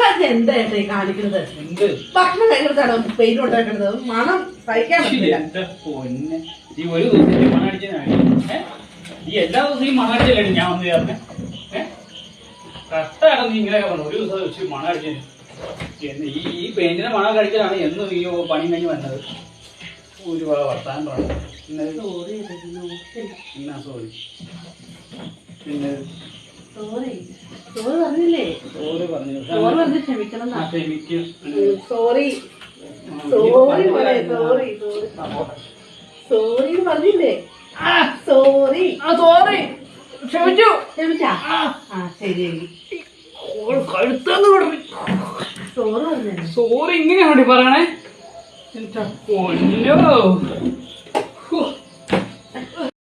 അതെന്താ കാണിക്കുന്നത്? ഭക്ഷണം കഴിക്കുന്നതാണോ പെയിന്റ് ഉണ്ടാക്കുന്നത്? മണം സഹിക്കാൻ പറ്റില്ല. ഈ ഒരു ദിവസം മണടിച്ചാണ് ഈ എല്ലാ ദിവസവും ഈ മണടിച്ചല്ലേ ഞാൻ വന്ന് ചേർന്നെ. കഷ്ടാണ് നീ ഇങ്ങനെയൊക്കെ പറഞ്ഞു. ഒരു ദിവസം വെച്ച് മണടിച്ചു ഈ പെയിന്റിന്റെ മണം കടിച്ചാലാണ് എന്നും ഈ പണി കഴിഞ്ഞ് വന്നത്. ഒരു വർത്താനം പറഞ്ഞു. സോറി. പിന്നെ പറഞ്ഞില്ലേ? സോറി പറഞ്ഞു. ക്ഷമിക്കണം. സോറി സോറി പറഞ്ഞില്ലേ? സോറി സോറി ക്ഷമിച്ചു. ക്ഷമിച്ചാ? ശരി. കഴുത്തന്ന് പറഞ്ഞു. സോറി പറഞ്ഞു. സോറി ഇങ്ങനെയാണ് പറയണേ. പൊന്നോ.